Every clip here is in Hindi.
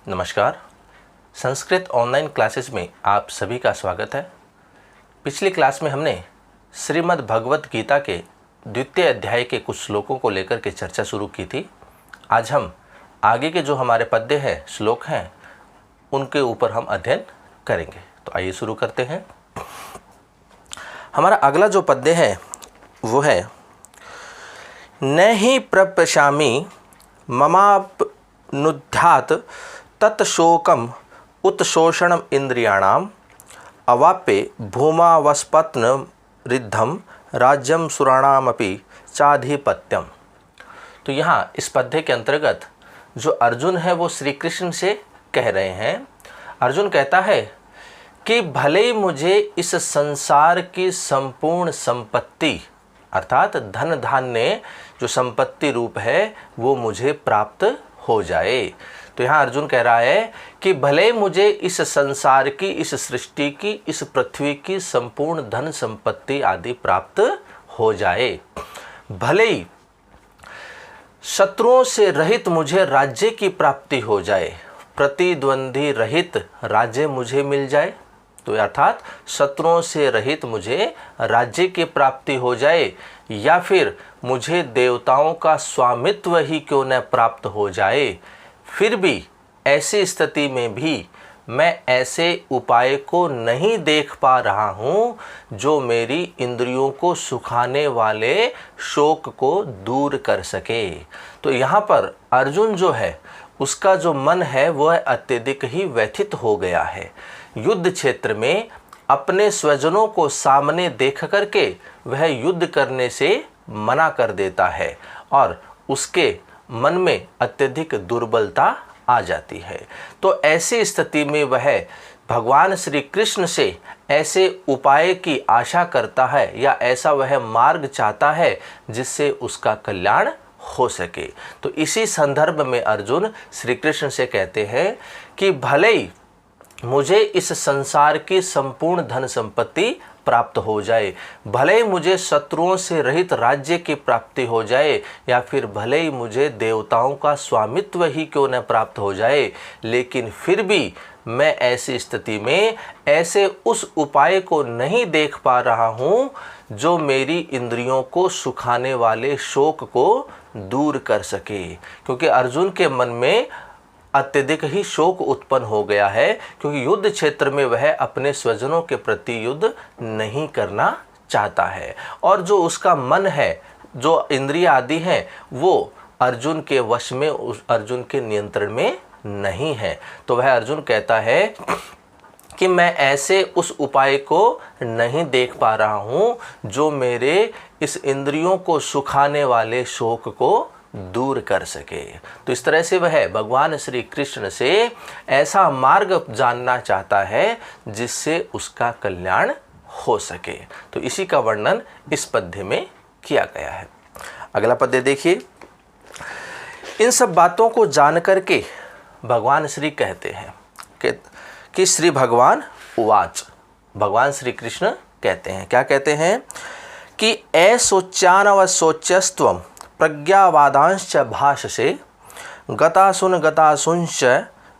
नमस्कार। संस्कृत ऑनलाइन क्लासेस में आप सभी का स्वागत है। पिछली क्लास में हमने श्रीमद् भगवत गीता के द्वितीय अध्याय के कुछ श्लोकों को लेकर के चर्चा शुरू की थी। आज हम आगे के जो हमारे पद्य हैं, श्लोक हैं, उनके ऊपर हम अध्ययन करेंगे। तो आइए शुरू करते हैं। हमारा अगला जो पद्य है वो है न हि प्रपश्यामि ममापनुद्यात् तत्शोकम उत्शोषणम इंद्रियाणाम अवाप्य भूमावस्पत्न रिद्धम राज्यम सुराणामपि चाधिपत्यम। तो यहाँ इस पद्य के अंतर्गत जो अर्जुन है वो श्री कृष्ण से कह रहे हैं। अर्जुन कहता है कि भले ही मुझे इस संसार की संपूर्ण संपत्ति अर्थात धन धान्य जो संपत्ति रूप है वो मुझे प्राप्त हो जाए। तो यहाँ अर्जुन कह रहा है कि भले मुझे इस संसार की, इस सृष्टि की, इस पृथ्वी की संपूर्ण धन संपत्ति आदि प्राप्त हो जाए, भले ही शत्रुओं से रहित मुझे राज्य की प्राप्ति हो जाए, प्रतिद्वंदी रहित राज्य मुझे मिल जाए, तो अर्थात शत्रुओं से रहित मुझे राज्य की प्राप्ति हो जाए, या फिर मुझे देवताओं का स्वामित्व ही क्यों न प्राप्त हो जाए, फिर भी ऐसी स्थिति में भी मैं ऐसे उपाय को नहीं देख पा रहा हूँ जो मेरी इंद्रियों को सुखाने वाले शोक को दूर कर सके। तो यहाँ पर अर्जुन जो है उसका जो मन है वह अत्यधिक ही व्यथित हो गया है। युद्ध क्षेत्र में अपने स्वजनों को सामने देख करके वह युद्ध करने से मना कर देता है और उसके मन में अत्यधिक दुर्बलता आ जाती है। तो ऐसी स्थिति में वह भगवान श्री कृष्ण से ऐसे उपाय की आशा करता है या ऐसा वह मार्ग चाहता है जिससे उसका कल्याण हो सके। तो इसी संदर्भ में अर्जुन श्री कृष्ण से कहते हैं कि भले ही मुझे इस संसार की संपूर्ण धन संपत्ति प्राप्त हो जाए, भले ही मुझे शत्रुओं से रहित राज्य की प्राप्ति हो जाए, या फिर भले ही मुझे देवताओं का स्वामित्व ही क्यों न प्राप्त हो जाए, लेकिन फिर भी मैं ऐसी स्थिति में ऐसे उस उपाय को नहीं देख पा रहा हूँ जो मेरी इंद्रियों को सुखाने वाले शोक को दूर कर सके। क्योंकि अर्जुन के मन में अत्यधिक ही शोक उत्पन्न हो गया है, क्योंकि युद्ध क्षेत्र में वह अपने स्वजनों के प्रति युद्ध नहीं करना चाहता है और जो उसका मन है, जो इंद्रिय आदि हैं, वो अर्जुन के वश में, उस अर्जुन के नियंत्रण में नहीं है। तो वह अर्जुन कहता है कि मैं ऐसे उस उपाय को नहीं देख पा रहा हूँ जो मेरे इस इंद्रियों को सुखाने वाले शोक को दूर कर सके। तो इस तरह से वह भगवान श्री कृष्ण से ऐसा मार्ग जानना चाहता है जिससे उसका कल्याण हो सके। तो इसी का वर्णन इस पद्य में किया गया है। अगला पद्य देखिए। इन सब बातों को जान करके भगवान श्री कहते हैं कि श्री भगवान उवाच, भगवान श्री कृष्ण कहते हैं, क्या कहते हैं कि अशोच्यानवशोच्यस्त्वं प्रज्ञावादांश्च भाषसे गतासुंश्च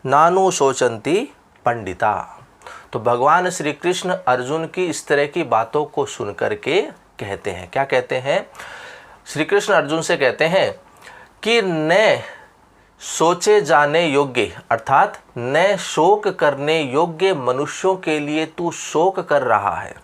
नानुशोचन्ति पंडिता। तो भगवान श्री कृष्ण अर्जुन की इस तरह की बातों को सुन करके कहते हैं, क्या कहते हैं? श्री कृष्ण अर्जुन से कहते हैं कि न सोचे जाने योग्य अर्थात न शोक करने योग्य मनुष्यों के लिए तू शोक कर रहा है।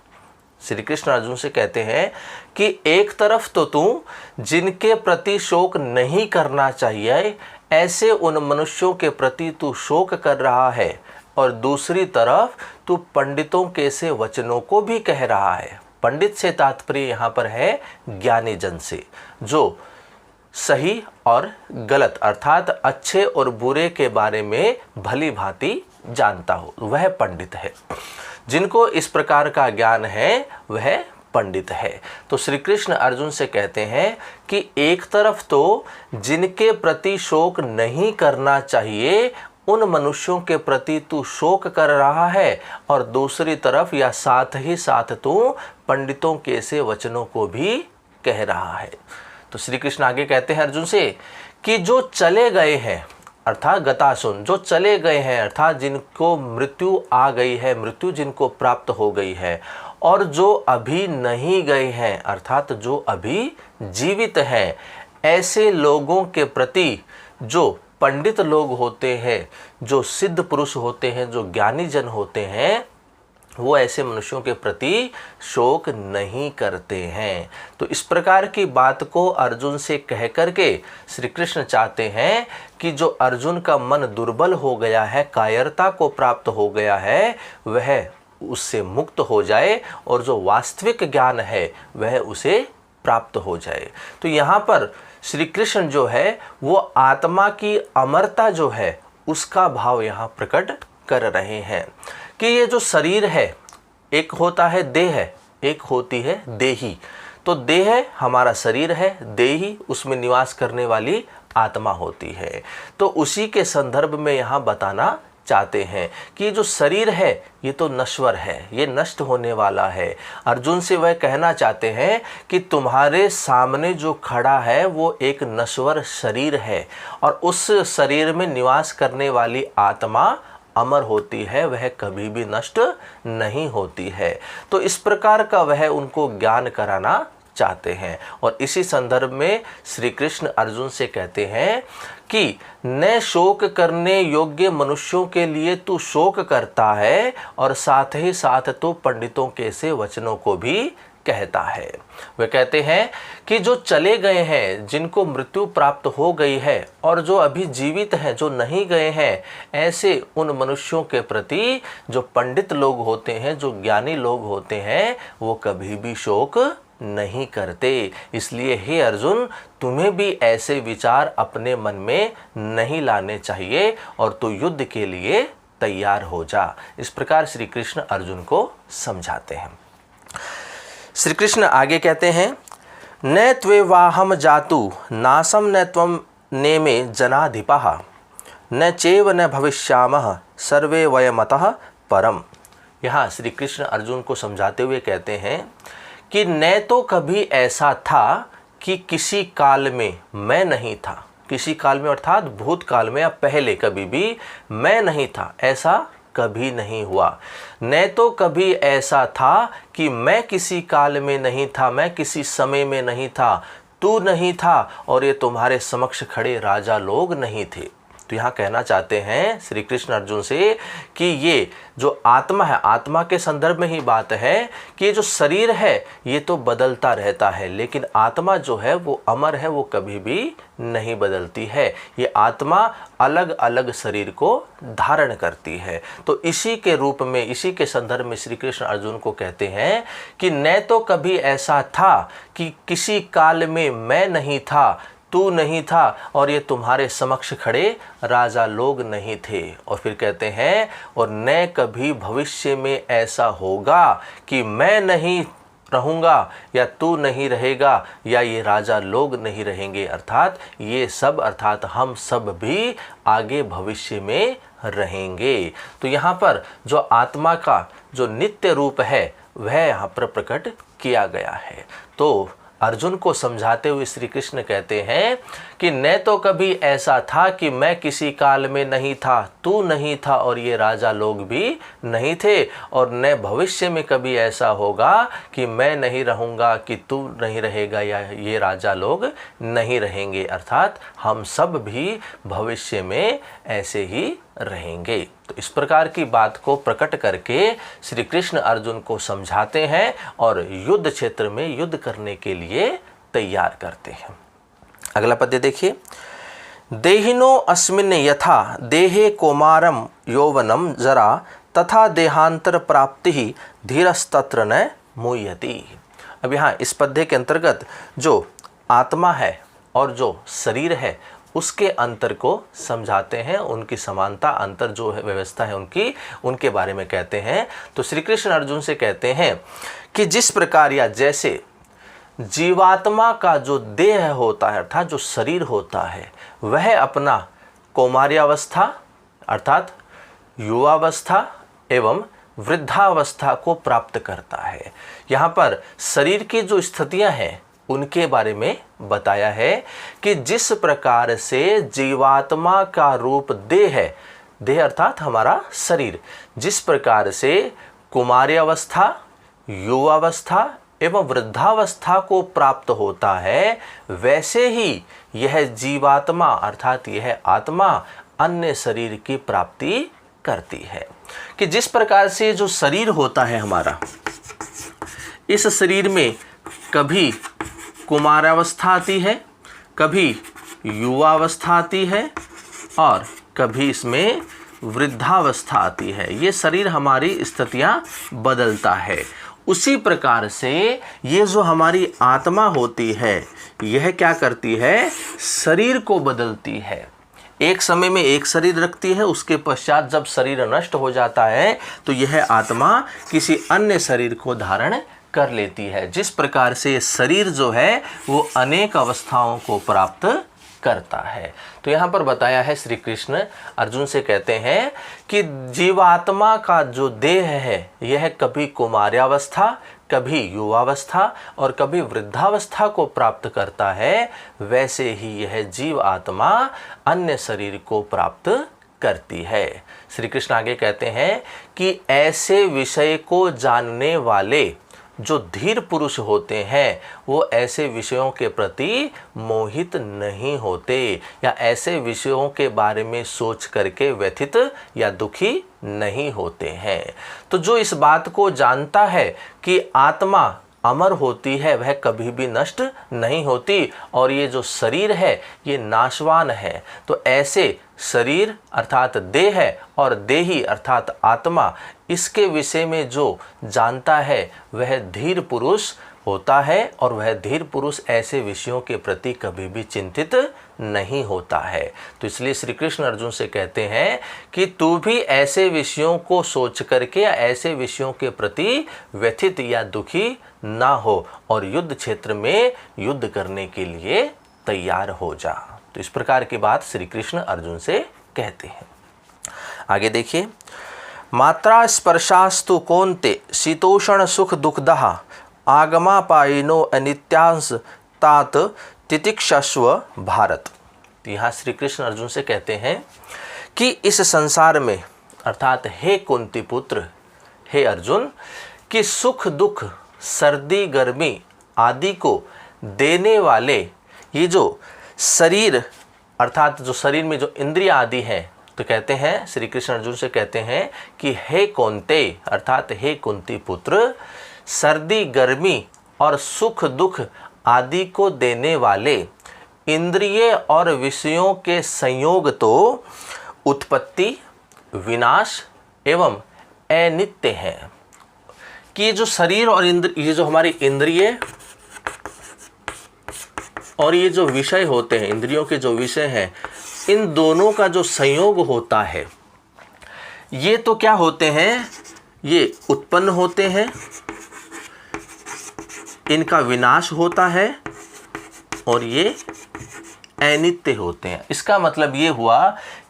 श्री कृष्ण अर्जुन से कहते हैं कि एक तरफ तो तू जिनके प्रति शोक नहीं करना चाहिए ऐसे उन मनुष्यों के प्रति तू शोक कर रहा है, और दूसरी तरफ तू पंडितों के से वचनों को भी कह रहा है। पंडित से तात्पर्य यहाँ पर है ज्ञानी जन से, जो सही और गलत अर्थात अच्छे और बुरे के बारे में भली भांति जानता हो, वह पंडित है। जिनको इस प्रकार का ज्ञान है वह पंडित है। तो श्री कृष्ण अर्जुन से कहते हैं कि एक तरफ तो जिनके प्रति शोक नहीं करना चाहिए उन मनुष्यों के प्रति तू शोक कर रहा है, और दूसरी तरफ या साथ ही साथ तू पंडितों के से वचनों को भी कह रहा है। तो श्री कृष्ण आगे कहते हैं अर्जुन से कि जो चले गए हैं अर्थात गतासुन, जो चले गए हैं अर्थात जिनको मृत्यु आ गई है, मृत्यु जिनको प्राप्त हो गई है, और जो अभी नहीं गए हैं अर्थात जो अभी जीवित हैं, ऐसे लोगों के प्रति जो पंडित लोग होते हैं, जो सिद्ध पुरुष होते हैं, जो ज्ञानी जन होते हैं, वो ऐसे मनुष्यों के प्रति शोक नहीं करते हैं। तो इस प्रकार की बात को अर्जुन से कह करके श्री कृष्ण चाहते हैं कि जो अर्जुन का मन दुर्बल हो गया है, कायरता को प्राप्त हो गया है, वह उससे मुक्त हो जाए और जो वास्तविक ज्ञान है वह उसे प्राप्त हो जाए। तो यहाँ पर श्री कृष्ण जो है वो आत्मा की अमरता जो है उसका भाव यहाँ प्रकट कर रहे हैं कि ये जो शरीर है, एक होता है देह, एक होती है देही। तो देह हमारा शरीर है, देही उसमें निवास करने वाली आत्मा होती है। तो उसी के संदर्भ में यहाँ बताना चाहते हैं कि जो शरीर है ये तो नश्वर है, ये नष्ट होने वाला है। अर्जुन से वह कहना चाहते हैं कि तुम्हारे सामने जो खड़ा है वो एक नश्वर शरीर है और उस शरीर में निवास करने वाली आत्मा अमर होती है, वह कभी भी नष्ट नहीं होती है। तो इस प्रकार का वह उनको ज्ञान कराना चाहते हैं। और इसी संदर्भ में श्री कृष्ण अर्जुन से कहते हैं कि न शोक करने योग्य मनुष्यों के लिए तू शोक करता है और साथ ही साथ तू पंडितों के से वचनों को भी कहता है। वे कहते हैं कि जो चले गए हैं, जिनको मृत्यु प्राप्त हो गई है और जो अभी जीवित हैं, जो नहीं गए हैं, ऐसे उन मनुष्यों के प्रति जो पंडित लोग होते हैं, जो ज्ञानी लोग होते हैं, वो कभी भी शोक नहीं करते। इसलिए हे अर्जुन, तुम्हें भी ऐसे विचार अपने मन में नहीं लाने चाहिए और तू युद्ध के लिए तैयार हो जा। इस प्रकार श्री कृष्ण अर्जुन को समझाते हैं। श्री कृष्ण आगे कहते हैं, न त्वेवाहम जातु नासम न त्वम नेमे जनाधिपः न चैव न भविष्यामः सर्वे वयमतः परम। यहाँ श्री कृष्ण अर्जुन को समझाते हुए कहते हैं कि न तो कभी ऐसा था कि किसी काल में मैं नहीं था, किसी काल में अर्थात भूतकाल में या पहले कभी भी मैं नहीं था, ऐसा कभी नहीं हुआ। न तो कभी ऐसा था कि मैं किसी काल में नहीं था, मैं किसी समय में नहीं था, तू नहीं था और ये तुम्हारे समक्ष खड़े राजा लोग नहीं थे। तो यहाँ कहना चाहते हैं श्री कृष्ण अर्जुन से कि ये जो आत्मा है, आत्मा के संदर्भ में ही बात है कि ये जो शरीर है ये तो बदलता रहता है, लेकिन आत्मा जो है वो अमर है, वो कभी भी नहीं बदलती है। ये आत्मा अलग अलग शरीर को धारण करती है। तो इसी के रूप में, इसी के संदर्भ में श्री कृष्ण अर्जुन को कहते हैं कि न तो कभी ऐसा था कि किसी काल में मैं नहीं था, तू नहीं था और ये तुम्हारे समक्ष खड़े राजा लोग नहीं थे। और फिर कहते हैं और न कभी भविष्य में ऐसा होगा कि मैं नहीं रहूँगा या तू नहीं रहेगा या ये राजा लोग नहीं रहेंगे, अर्थात ये सब, अर्थात हम सब भी आगे भविष्य में रहेंगे। तो यहाँ पर जो आत्मा का जो नित्य रूप है वह यहाँ पर प्रकट किया गया है। तो अर्जुन को समझाते हुए श्री कृष्ण कहते हैं कि न तो कभी ऐसा था कि मैं किसी काल में नहीं था, तू नहीं था और ये राजा लोग भी नहीं थे, और न भविष्य में कभी ऐसा होगा कि मैं नहीं रहूँगा, कि तू नहीं रहेगा या ये राजा लोग नहीं रहेंगे, अर्थात हम सब भी भविष्य में ऐसे ही रहेंगे। तो इस प्रकार की बात को प्रकट करके श्री कृष्ण अर्जुन को समझाते हैं और युद्ध क्षेत्र में युद्ध करने के लिए तैयार करते हैं। अगला पद्य देखिए, देहिनो अस्मिन् यथा देहे कौमारम यौवनम जरा तथा देहांतर प्राप्ति धीरस्तत्र न मुह्यति। अब यहाँ इस पद्य के अंतर्गत जो आत्मा है और जो शरीर है उसके अंतर को समझाते हैं, उनकी समानता, अंतर जो है व्यवस्था है उनके बारे में कहते हैं। तो श्री कृष्ण अर्जुन से कहते हैं कि जिस प्रकार या जैसे जीवात्मा का जो देह होता है अर्थात जो शरीर होता है वह अपना कौमार्यावस्था अर्थात युवावस्था एवं वृद्धावस्था को प्राप्त करता है। यहाँ पर शरीर की जो स्थितियाँ हैं उनके बारे में बताया है कि जिस प्रकार से जीवात्मा का रूप देह है, देह अर्थात हमारा शरीर, जिस प्रकार से कुमार्यावस्था, युवावस्था एवं वृद्धावस्था को प्राप्त होता है, वैसे ही यह जीवात्मा अर्थात यह आत्मा अन्य शरीर की प्राप्ति करती है। कि जिस प्रकार से जो शरीर होता है हमारा, इस शरीर में कभी कुमारावस्था आती है, कभी युवावस्था आती है और कभी इसमें वृद्धावस्था आती है। ये शरीर हमारी स्थितियां बदलता है। उसी प्रकार से ये जो हमारी आत्मा होती है, यह क्या करती है, शरीर को बदलती है। एक समय में एक शरीर रखती है, उसके पश्चात जब शरीर नष्ट हो जाता है तो यह आत्मा किसी अन्य शरीर को धारण कर लेती है। जिस प्रकार से शरीर जो है वो अनेक अवस्थाओं को प्राप्त करता है। तो यहाँ पर बताया है, श्री कृष्ण अर्जुन से कहते हैं कि जीवात्मा का जो देह है यह कभी कुमार्यावस्था, कभी युवावस्था और कभी वृद्धावस्था को प्राप्त करता है, वैसे ही यह जीव आत्मा अन्य शरीर को प्राप्त करती है। श्री कृष्ण आगे कहते हैं कि ऐसे विषय को जानने वाले जो धीर पुरुष होते हैं वो ऐसे विषयों के प्रति मोहित नहीं होते या ऐसे विषयों के बारे में सोच करके व्यथित या दुखी नहीं होते हैं। तो जो इस बात को जानता है कि आत्मा अमर होती है, वह कभी भी नष्ट नहीं होती और ये जो शरीर है ये नाशवान है, तो ऐसे शरीर अर्थात देह है और देही अर्थात आत्मा, इसके विषय में जो जानता है वह धीर पुरुष होता है और वह धीर पुरुष ऐसे विषयों के प्रति कभी भी चिंतित नहीं होता है। तो इसलिए श्री कृष्ण अर्जुन से कहते हैं कि तू भी ऐसे विषयों को सोच करके या ऐसे विषयों के प्रति व्यथित या दुखी ना हो और युद्ध क्षेत्र में युद्ध करने के लिए तैयार हो जा। तो इस प्रकार की बात श्री कृष्ण अर्जुन से कहते हैं। आगे देखिए, मात्रा स्पर्शास्तु कौन्ते शीतोषण सुख दुखदः आगमापायिनो अनित्यांश तात तितिक्षस्व भारत। यहाँ श्री कृष्ण अर्जुन से कहते हैं कि इस संसार में अर्थात हे कुंती पुत्र, हे अर्जुन, कि सुख दुख, सर्दी गर्मी आदि को देने वाले ये जो शरीर अर्थात जो शरीर में जो इंद्रिय आदि हैं, तो कहते हैं श्री कृष्ण अर्जुन से कहते हैं कि हे कौन्ते अर्थात हे कुंती पुत्र, सर्दी गर्मी और सुख दुख आदि को देने वाले इंद्रिय और विषयों के संयोग तो उत्पत्ति, विनाश एवं अनित्य हैं। कि ये जो शरीर और ये जो हमारी इंद्रिय और ये जो विषय होते हैं, इंद्रियों के जो विषय हैं, इन दोनों का जो संयोग होता है, ये तो क्या होते हैं, ये उत्पन्न होते हैं, इनका विनाश होता है और ये अनित्य होते हैं। इसका मतलब ये हुआ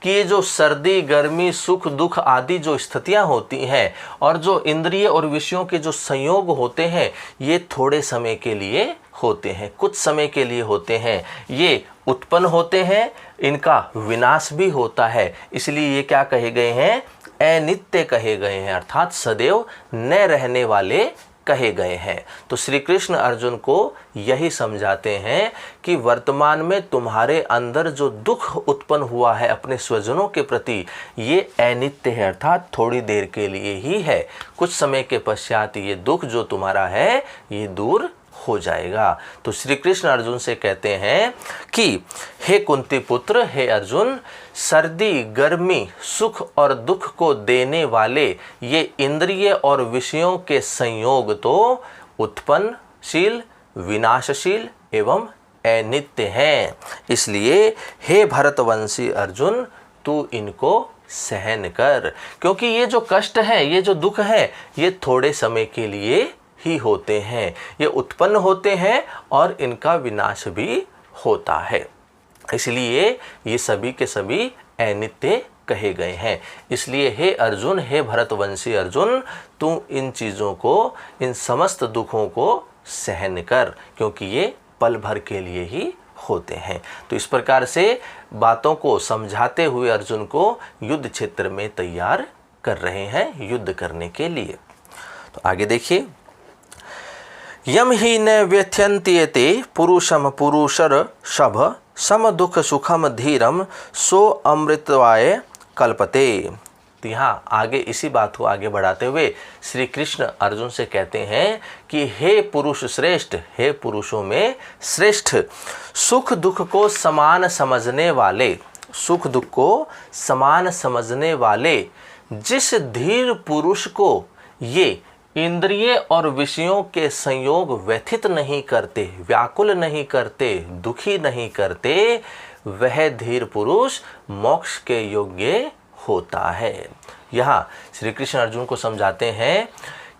कि ये जो सर्दी गर्मी सुख दुख आदि जो स्थितियां होती हैं और जो इंद्रिय और विषयों के जो संयोग होते हैं, ये थोड़े समय के लिए होते हैं, कुछ समय के लिए होते हैं। ये उत्पन्न होते हैं, इनका विनाश भी होता है, इसलिए ये क्या कहे गए हैं, अनित्य कहे गए हैं, अर्थात सदैव न रहने वाले कहे गए हैं। तो श्री कृष्ण अर्जुन को यही समझाते हैं कि वर्तमान में तुम्हारे अंदर जो दुख उत्पन्न हुआ है अपने स्वजनों के प्रति, ये अनित्य है, अर्थात थोड़ी देर के लिए ही है। कुछ समय के पश्चात ये दुख जो तुम्हारा है ये दूर हो जाएगा। तो श्री कृष्ण अर्जुन से कहते हैं कि हे कुंती पुत्र, हे अर्जुन, सर्दी गर्मी सुख और दुख को देने वाले ये इंद्रिय और विषयों के संयोग तो उत्पन्नशील, विनाशशील एवं अनित्य हैं। इसलिए हे भरतवंशी अर्जुन, तू इनको सहन कर, क्योंकि ये जो कष्ट है, ये जो दुख है, ये थोड़े समय के लिए ही होते हैं, ये उत्पन्न होते हैं और इनका विनाश भी होता है। इसलिए ये सभी के सभी अनित्य कहे गए हैं। इसलिए हे अर्जुन, हे भरतवंशी अर्जुन, तू इन चीज़ों को, इन समस्त दुखों को सहन कर, क्योंकि ये पल भर के लिए ही होते हैं। तो इस प्रकार से बातों को समझाते हुए अर्जुन को युद्ध क्षेत्र में तैयार कर रहे हैं युद्ध करने के लिए। तो आगे देखिए, यम ही न व्यथ्यन्त्येते पुरुषम पुरुषर शभ सम दुख सुखम धीरम सो अमृतवाय कल्पते। तो यहाँ आगे इसी बात को आगे बढ़ाते हुए श्री कृष्ण अर्जुन से कहते हैं कि हे पुरुष श्रेष्ठ, हे पुरुषों में श्रेष्ठ, सुख दुख को समान समझने वाले, सुख दुख को समान समझने वाले जिस धीर पुरुष को ये इंद्रिय और विषयों के संयोग व्यथित नहीं करते, व्याकुल नहीं करते, दुखी नहीं करते, वह धीर पुरुष मोक्ष के योग्य होता है। यहाँ श्री कृष्ण अर्जुन को समझाते हैं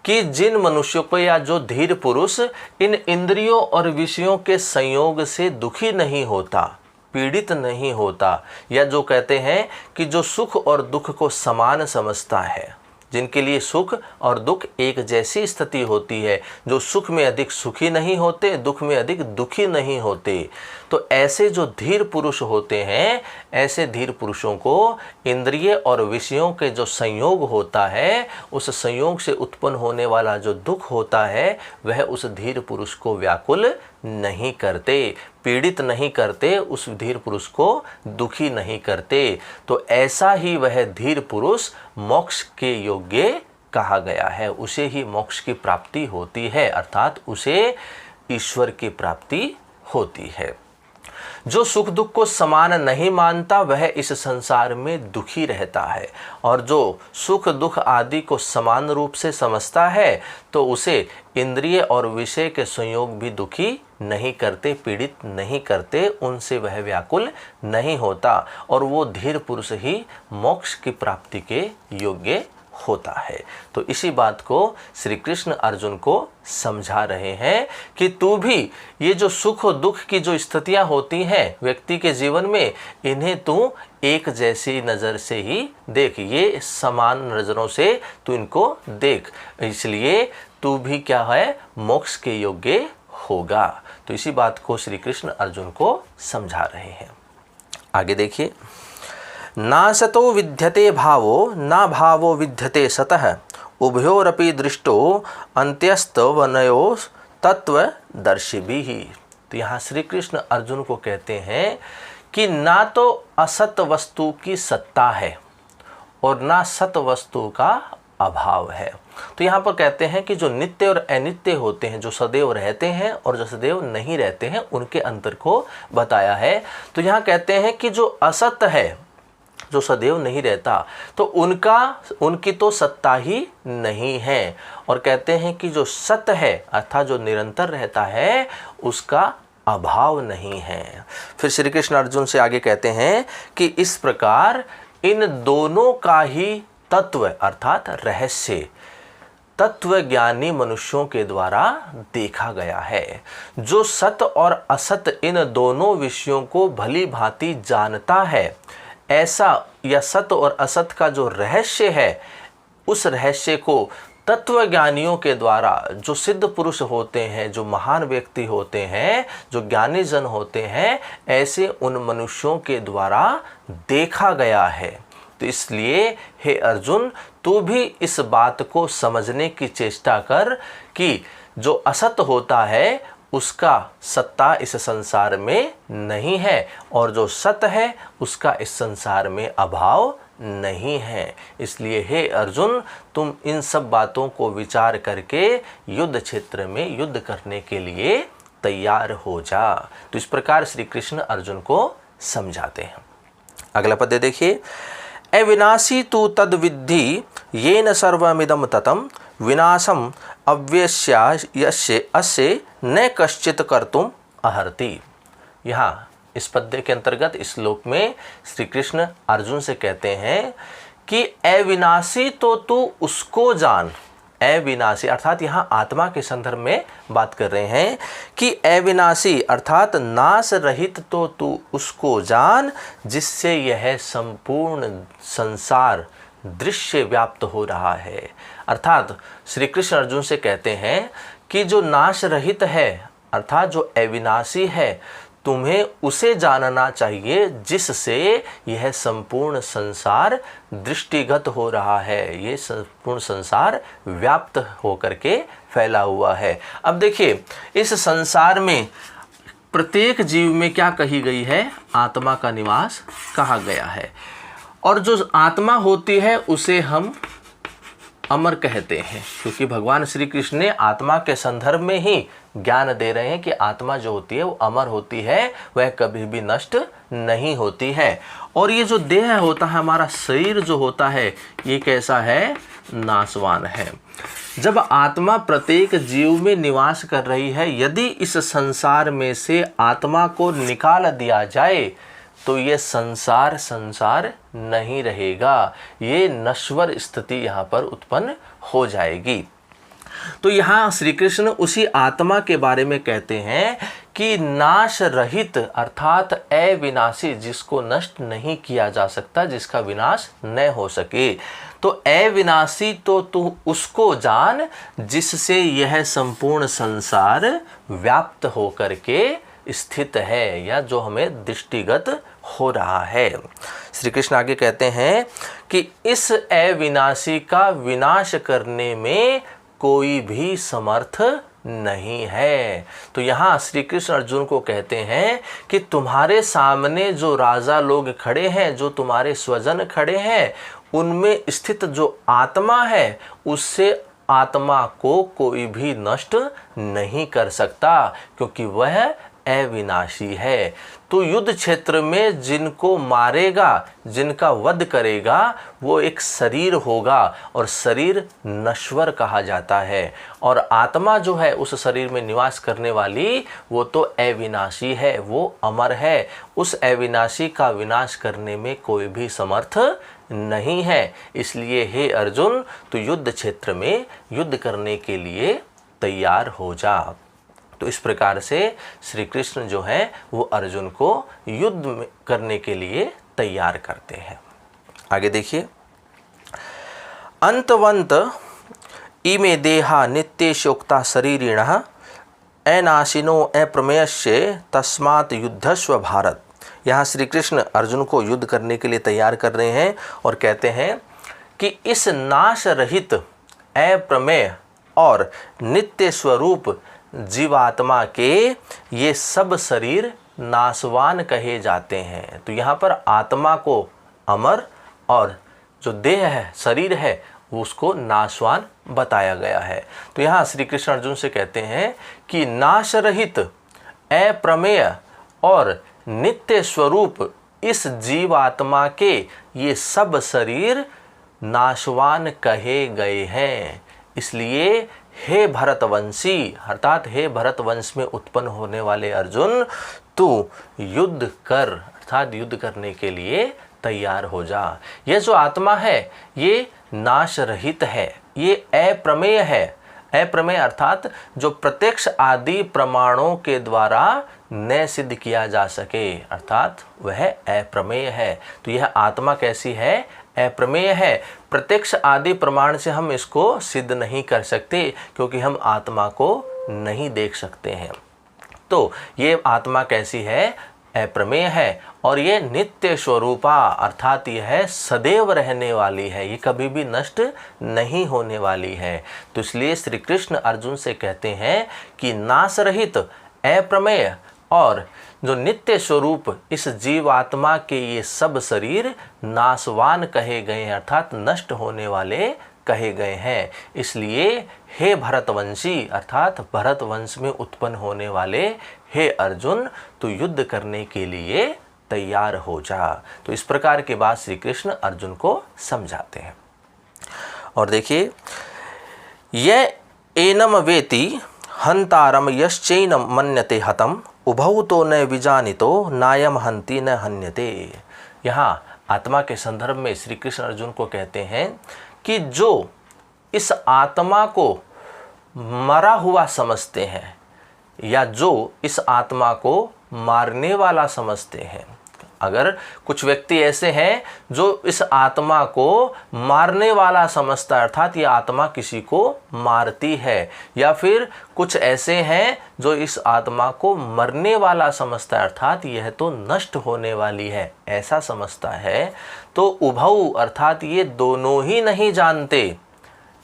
कि जिन मनुष्यों को या जो धीर पुरुष इन इंद्रियों और विषयों के संयोग से दुखी नहीं होता, पीड़ित नहीं होता, या जो कहते हैं कि जो सुख और दुख को समान समझता है, जिनके लिए सुख और दुख एक जैसी स्थिति होती है, जो सुख में अधिक सुखी नहीं होते, दुख में अधिक दुखी नहीं होते, तो ऐसे जो धीर पुरुष होते हैं, ऐसे धीर पुरुषों को इंद्रिय और विषयों के जो संयोग होता है, उस संयोग से उत्पन्न होने वाला जो दुख होता है, वह उस धीर पुरुष को व्याकुल नहीं करते, पीड़ित नहीं करते, उस धीर पुरुष को दुखी नहीं करते। तो ऐसा ही वह धीर पुरुष मोक्ष के योग्य कहा गया है, उसे ही मोक्ष की प्राप्ति होती है, अर्थात उसे ईश्वर की प्राप्ति होती है। जो सुख दुख को समान नहीं मानता वह इस संसार में दुखी रहता है, और जो सुख दुख आदि को समान रूप से समझता है तो उसे इंद्रिय और विषय के संयोग भी दुखी नहीं करते, पीड़ित नहीं करते, उनसे वह व्याकुल नहीं होता, और वो धीर पुरुष ही मोक्ष की प्राप्ति के योग्य होता है। तो इसी बात को श्री कृष्ण अर्जुन को समझा रहे हैं कि तू भी ये जो सुख और दुख की जो स्थितियां होती हैं व्यक्ति के जीवन में, इन्हें तू एक जैसी नज़र से ही देख, ये समान नज़रों से तू इनको देख, इसलिए तू भी क्या है, मोक्ष के योग्य होगा। तो इसी बात को श्री कृष्ण अर्जुन को समझा रहे हैं। आगे देखिए, ना सतो विद्यते भावो ना भावो विद्यते सतः उभयोरपि दृष्टो अंत्यस्तवनयो तत्वदर्शिभिः। तो यहाँ श्री कृष्ण अर्जुन को कहते हैं कि ना तो असत वस्तु की सत्ता है और ना सत वस्तु का अभाव है। तो यहाँ पर कहते हैं कि जो नित्य और अनित्य होते हैं, जो सदैव रहते हैं और जो सदैव नहीं रहते हैं, उनके अंतर को बताया है। तो यहाँ कहते हैं कि जो असत है, जो सदैव नहीं रहता, तो उनकी तो सत्ता ही नहीं है, और कहते हैं कि जो सत है अर्थात जो निरंतर रहता है, उसका अभाव नहीं है। फिर श्री कृष्ण अर्जुन से आगे कहते हैं कि इस प्रकार इन दोनों का ही तत्व अर्थात रहस्य तत्वज्ञानी मनुष्यों के द्वारा देखा गया है। जो सत और असत इन दोनों विषयों को भली भांति जानता है, ऐसा या सत और असत का जो रहस्य है, उस रहस्य को तत्वज्ञानियों के द्वारा, जो सिद्ध पुरुष होते हैं, जो महान व्यक्ति होते हैं, जो ज्ञानी जन होते हैं, ऐसे उन मनुष्यों के द्वारा देखा गया है। तो इसलिए हे अर्जुन, तू भी इस बात को समझने की चेष्टा कर कि जो असत होता है उसका सत्ता इस संसार में नहीं है, और जो सत है उसका इस संसार में अभाव नहीं है। इसलिए हे अर्जुन, तुम इन सब बातों को विचार करके युद्ध क्षेत्र में युद्ध करने के लिए तैयार हो जा। तो इस प्रकार श्री कृष्ण अर्जुन को समझाते हैं। अगला पद देखिए, अविनाशी तु तद विद्धि येन सर्वमिदं ततं विनाशम अव्यस्यास्य अस्य न कश्चित कर्तुम अर्हति। यहाँ इस पद्य के अंतर्गत इस श्लोक में श्री कृष्ण अर्जुन से कहते हैं कि अविनाशी तो तू उसको जान। अविनाशी अर्थात यहाँ आत्मा के संदर्भ में बात कर रहे हैं कि अविनाशी अर्थात नाश रहित तो तू उसको जान जिससे यह संपूर्ण संसार दृश्य व्याप्त हो रहा है। अर्थात श्री कृष्ण अर्जुन से कहते हैं कि जो नाश रहित है अर्थात जो अविनाशी है तुम्हें उसे जानना चाहिए जिससे यह संपूर्ण संसार दृष्टिगत हो रहा है, ये संपूर्ण संसार व्याप्त होकर के फैला हुआ है। अब देखिए इस संसार में प्रत्येक जीव में क्या कही गई है, आत्मा का निवास कहा गया है। और जो आत्मा होती है उसे हम अमर कहते हैं, क्योंकि भगवान श्री कृष्ण ने आत्मा के संदर्भ में ही ज्ञान दे रहे हैं कि आत्मा जो होती है वो अमर होती है, वह कभी भी नष्ट नहीं होती है। और ये जो देह होता है, हमारा शरीर जो होता है, ये कैसा है, नाशवान है। जब आत्मा प्रत्येक जीव में निवास कर रही है, यदि इस संसार में से आत्मा को निकाल दिया जाए तो ये संसार नहीं रहेगा, ये नश्वर स्थिति यहाँ पर उत्पन्न हो जाएगी। तो यहाँ श्री कृष्ण उसी आत्मा के बारे में कहते हैं कि नाश रहित अर्थात अविनाशी, जिसको नष्ट नहीं किया जा सकता, जिसका विनाश न हो सके। तो अविनाशी तो तू उसको जान जिससे यह संपूर्ण संसार व्याप्त होकर के स्थित है, या जो हमें दृष्टिगत हो रहा है। श्री कृष्ण आगे कहते हैं कि इस अविनाशी का विनाश करने में कोई भी समर्थ नहीं है। तो यहाँ श्री कृष्ण अर्जुन को कहते हैं कि तुम्हारे सामने जो राजा लोग खड़े हैं, जो तुम्हारे स्वजन खड़े हैं, उनमें स्थित जो आत्मा है, उससे आत्मा को कोई भी नष्ट नहीं कर सकता, क्योंकि वह अविनाशी है। तो युद्ध क्षेत्र में जिनको मारेगा, जिनका वध करेगा, वो एक शरीर होगा, और शरीर नश्वर कहा जाता है। और आत्मा जो है उस शरीर में निवास करने वाली, वो तो अविनाशी है, वो अमर है। उस अविनाशी का विनाश करने में कोई भी समर्थ नहीं है। इसलिए हे अर्जुन, तू युद्ध क्षेत्र में युद्ध करने के लिए तैयार हो जा। तो इस प्रकार से श्री कृष्ण जो है वो अर्जुन को युद्ध करने के लिए तैयार करते हैं। आगे देखिए, अंतवंत इमे देहा नित्येशोक्ता शरीरिणः अनाशिनो अप्रमेयस्य तस्मात् युद्धस्व भारत। यहाँ श्री कृष्ण अर्जुन को युद्ध करने के लिए तैयार कर रहे हैं और कहते हैं कि इस नाश रहित अप्रमेय और नित्य स्वरूप जीवात्मा के ये सब शरीर नाशवान कहे जाते हैं। तो यहाँ पर आत्मा को अमर और जो देह है, शरीर है, उसको नाशवान बताया गया है। तो यहाँ श्री कृष्ण अर्जुन से कहते हैं कि नाश रहित अप्रमेय और नित्य स्वरूप इस जीवात्मा के ये सब शरीर नाशवान कहे गए हैं। इसलिए हे भरतवंशी, अर्थात हे भरतवंश में उत्पन्न होने वाले अर्जुन, तू युद्ध कर, अर्थात युद्ध करने के लिए तैयार हो जा। यह जो आत्मा है ये नाश रहित है, ये अप्रमेय है। अप्रमेय अर्थात जो प्रत्यक्ष आदि प्रमाणों के द्वारा न सिद्ध किया जा सके, अर्थात वह अप्रमेय है। तो यह आत्मा कैसी है, अप्रमेय है। प्रत्यक्ष आदि प्रमाण से हम इसको सिद्ध नहीं कर सकते, क्योंकि हम आत्मा को नहीं देख सकते हैं। तो ये आत्मा कैसी है, अप्रमेय है, और ये नित्य स्वरूपा, अर्थात यह सदैव रहने वाली है, ये कभी भी नष्ट नहीं होने वाली है। तो इसलिए श्री कृष्ण अर्जुन से कहते हैं कि नाश रहित अप्रमेय और जो नित्य स्वरूप इस जीवात्मा के ये सब शरीर नाशवान कहे गए हैं, अर्थात नष्ट होने वाले कहे गए हैं। इसलिए हे भरतवंशी, अर्थात भरतवंश में उत्पन्न होने वाले हे अर्जुन, तू युद्ध करने के लिए तैयार हो जा। तो इस प्रकार के बात श्री कृष्ण अर्जुन को समझाते हैं। और देखिए, यह एनम वेति हंतारम यश्चैनम मन्यते हतम उभौ तो न विजानितो नायम हंति न हन्यते। यहाँ आत्मा के संदर्भ में श्री कृष्ण अर्जुन को कहते हैं कि जो इस आत्मा को मरा हुआ समझते हैं, या जो इस आत्मा को मारने वाला समझते हैं, अगर कुछ व्यक्ति ऐसे हैं जो इस आत्मा को मारने वाला समझता है, अर्थात ये आत्मा किसी को मारती है, या फिर कुछ ऐसे हैं जो इस आत्मा को मरने वाला समझता है, अर्थात यह तो नष्ट होने वाली है, ऐसा समझता है, तो उभौ अर्थात ये दोनों ही नहीं जानते,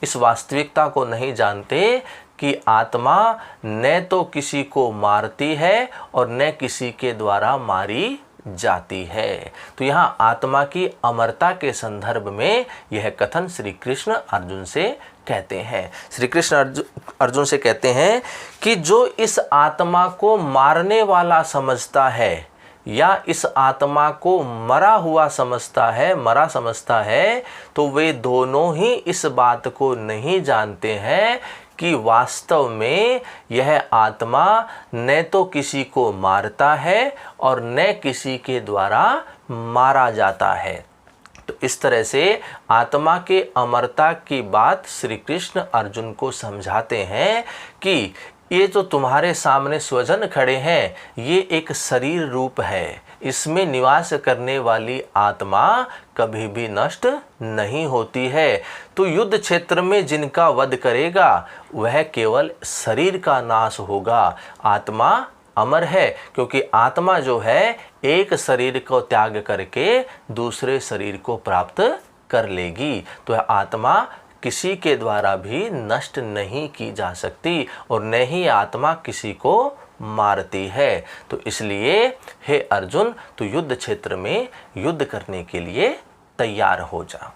इस वास्तविकता को नहीं जानते कि आत्मा न तो किसी को मारती है और न किसी के द्वारा मारी जाती है। तो यहाँ आत्मा की अमरता के संदर्भ में यह कथन श्री कृष्ण अर्जुन से कहते हैं। श्री कृष्ण अर्जुन से कहते हैं कि जो इस आत्मा को मारने वाला समझता है या इस आत्मा को मरा हुआ समझता है, मरा समझता है, तो वे दोनों ही इस बात को नहीं जानते हैं कि वास्तव में यह आत्मा न तो किसी को मारता है और न किसी के द्वारा मारा जाता है। तो इस तरह से आत्मा के अमरता की बात श्री कृष्ण अर्जुन को समझाते हैं कि ये जो तुम्हारे सामने स्वजन खड़े हैं, ये एक शरीर रूप है, इसमें निवास करने वाली आत्मा कभी भी नष्ट नहीं होती है। तो युद्ध क्षेत्र में जिनका वध करेगा वह केवल शरीर का नाश होगा, आत्मा अमर है, क्योंकि आत्मा जो है एक शरीर को त्याग करके दूसरे शरीर को प्राप्त कर लेगी। तो यह आत्मा किसी के द्वारा भी नष्ट नहीं की जा सकती और न ही आत्मा किसी को मारती है। तो इसलिए हे अर्जुन, तू युद्ध क्षेत्र में युद्ध करने के लिए तैयार हो जा।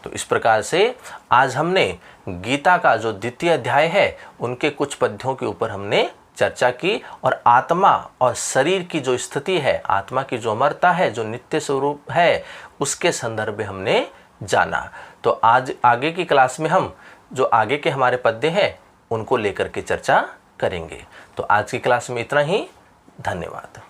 तो इस प्रकार से आज हमने गीता का जो द्वितीय अध्याय है उनके कुछ पद्यों के ऊपर हमने चर्चा की और आत्मा और शरीर की जो स्थिति है, आत्मा की जो अमरता है, जो नित्य स्वरूप है, उसके संदर्भ में हमने जाना। तो आज आगे की क्लास में हम जो आगे के हमारे पद्य हैं उनको लेकर के चर्चा करेंगे। तो आज की क्लास में इतना ही। धन्यवाद।